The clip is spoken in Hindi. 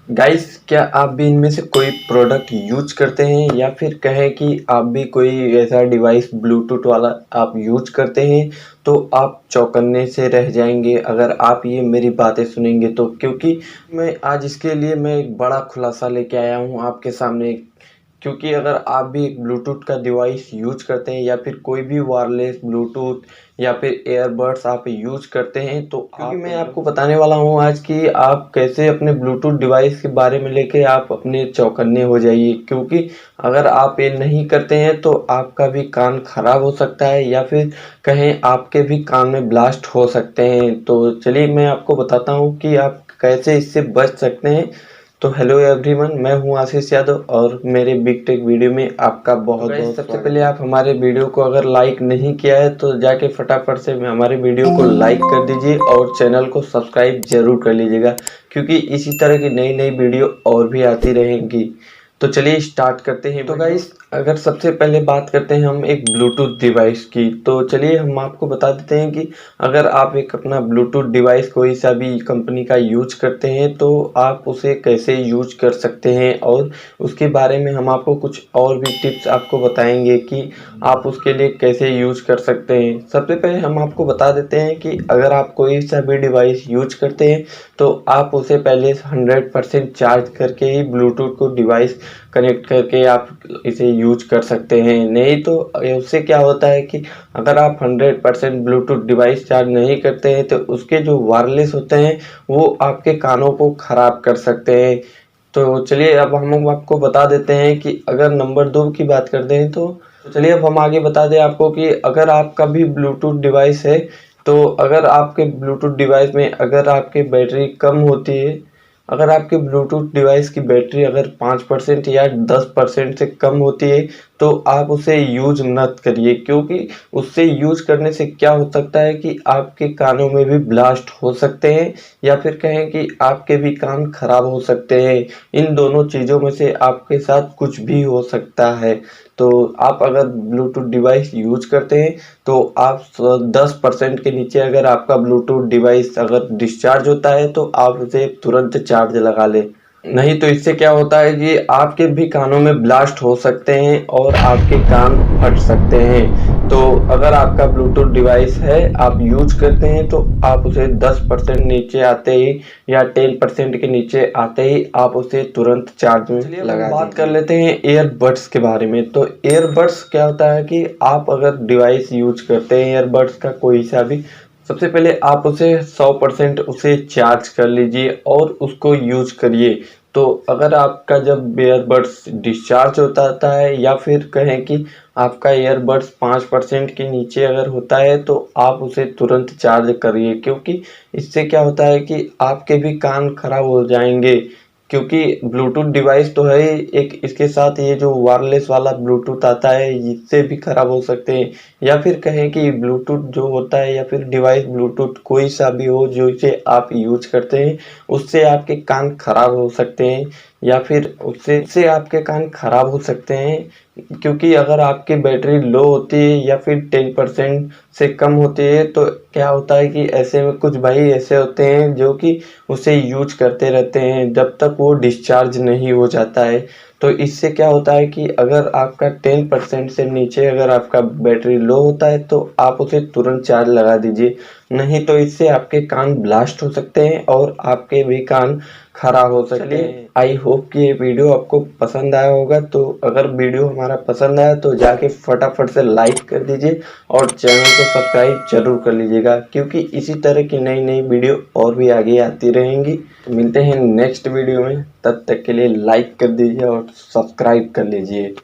गाइस, क्या आप भी इनमें से कोई प्रोडक्ट यूज करते हैं या फिर कहें कि आप भी कोई ऐसा डिवाइस ब्लूटूथ वाला आप यूज करते हैं तो आप चौंकने से रह जाएंगे अगर आप ये मेरी बातें सुनेंगे तो। क्योंकि मैं आज इसके लिए मैं एक बड़ा खुलासा लेके आया हूँ आपके सामने। क्योंकि अगर आप भी एक ब्लूटूथ का डिवाइस यूज करते हैं या फिर कोई भी वायरलेस ब्लूटूथ या फिर एयरबड्स आप यूज करते हैं तो क्योंकि मैं आपको बताने वाला हूं आज कि आप कैसे अपने ब्लूटूथ डिवाइस के बारे में लेके आप अपने चौकन्ने हो जाइए। क्योंकि अगर आप ये नहीं करते हैं तो आपका भी कान खराब हो सकता है या फिर कहें आपके भी कान में ब्लास्ट हो सकते हैं। तो चलिए मैं आपको बताता हूँ कि आप कैसे इससे बच सकते हैं। तो हेलो एवरीवन, मैं हूं आशीष यादव और मेरे बिग टेक वीडियो में आपका बहुत बहुत सबसे पहले आप हमारे वीडियो को अगर लाइक नहीं किया है तो जाके फटाफट से हमारे वीडियो को लाइक कर दीजिए और चैनल को सब्सक्राइब जरूर कर लीजिएगा, क्योंकि इसी तरह की नई नई वीडियो और भी आती रहेंगी। तो चलिए स्टार्ट करते हैं। तो गाइस, अगर सबसे पहले बात करते हैं हम एक ब्लूटूथ डिवाइस की, तो चलिए हम आपको बता देते हैं कि अगर आप एक अपना ब्लूटूथ डिवाइस कोई सा भी कंपनी का यूज करते हैं तो आप उसे कैसे यूज कर सकते हैं, और उसके बारे में हम आपको कुछ और भी टिप्स आपको बताएंगे कि आप उसके लिए कैसे यूज कर सकते हैं। सबसे पहले हम आपको बता देते हैं कि अगर आप कोई सा भी डिवाइस यूज करते हैं तो आप उसे पहले 100% चार्ज करके ही ब्लूटूथ को डिवाइस कनेक्ट करके आप इसे यूज कर सकते हैं। नहीं तो उससे क्या होता है कि अगर आप 100% ब्लूटूथ डिवाइस चार्ज नहीं करते हैं तो उसके जो वायरलेस होते हैं वो आपके कानों को ख़राब कर सकते हैं। तो चलिए अब हम आपको बता देते हैं कि अगर नंबर 2 की बात करते हैं तो चलिए अब हम आगे बता दें आपको कि अगर आपका भी ब्लूटूथ डिवाइस है तो अगर आपके ब्लूटूथ डिवाइस में अगर आपकी बैटरी कम होती है, अगर आपके ब्लूटूथ डिवाइस की बैटरी अगर 5% या 10% से कम होती है तो आप उसे यूज मत करिए। क्योंकि उससे यूज करने से क्या हो सकता है कि आपके कानों में भी ब्लास्ट हो सकते हैं या फिर कहें कि आपके भी कान खराब हो सकते हैं। इन दोनों चीज़ों में से आपके साथ कुछ भी हो सकता है। तो आप अगर ब्लूटूथ डिवाइस यूज करते हैं तो आप 10% के नीचे अगर आपका ब्लूटूथ डिवाइस अगर डिस्चार्ज होता है तो आप उसे तुरंत चार्ज लगा लें। नहीं तो इससे क्या होता है कि आपके भी कानों में ब्लास्ट हो सकते हैं और आपके कान फट सकते हैं। तो अगर आपका ब्लूटूथ डिवाइस है आप यूज करते हैं तो आप उसे 10% नीचे आते ही या 10% के नीचे आते ही आप उसे तुरंत चार्ज में लगा। बात कर लेते हैं ईयरबड्स के बारे में। तो ईयरबड्स क्या होता है कि आप अगर डिवाइस यूज करते हैं ईयरबड्स का कोई सा भी, सबसे पहले आप उसे 100% उसे चार्ज कर लीजिए और उसको यूज करिए। तो अगर आपका जब ईयरबड्स डिस्चार्ज होता है या फिर कहें कि आपका ईयरबड्स 5% के नीचे अगर होता है तो आप उसे तुरंत चार्ज करिए। क्योंकि इससे क्या होता है कि आपके भी कान खराब हो जाएंगे। क्योंकि ब्लूटूथ डिवाइस तो है ही, एक इसके साथ ये जो वायरलेस वाला ब्लूटूथ आता है इससे भी खराब हो सकते हैं। या फिर कहें कि ब्लूटूथ जो होता है या फिर डिवाइस ब्लूटूथ कोई सा भी हो जो इसे आप यूज करते हैं उससे आपके कान खराब हो सकते हैं या फिर उससे आपके कान खराब हो सकते हैं। क्योंकि अगर आपकी बैटरी लो होती है या फिर 10% से कम होती है तो क्या होता है कि ऐसे में कुछ भाई ऐसे होते हैं जो कि उसे यूज करते रहते हैं जब तक वो डिस्चार्ज नहीं हो जाता है। तो इससे क्या होता है कि अगर आपका 10% से नीचे अगर आपका बैटरी लो होता है तो आप उसे तुरंत चार्ज लगा दीजिए। नहीं तो इससे आपके कान ब्लास्ट हो सकते हैं और आपके भी कान खराब हो सकते हैं। आई होप कि ये वीडियो आपको पसंद आया होगा। तो अगर वीडियो हमारा पसंद आया तो जाके फटाफट से लाइक कर दीजिए और चैनल को सब्सक्राइब जरूर कर लीजिएगा, क्योंकि इसी तरह की नई नई वीडियो और भी आगे आती रहेंगी। तो मिलते हैं नेक्स्ट वीडियो में, तब तक के लिए लाइक कर दीजिए और सब्सक्राइब कर लीजिए।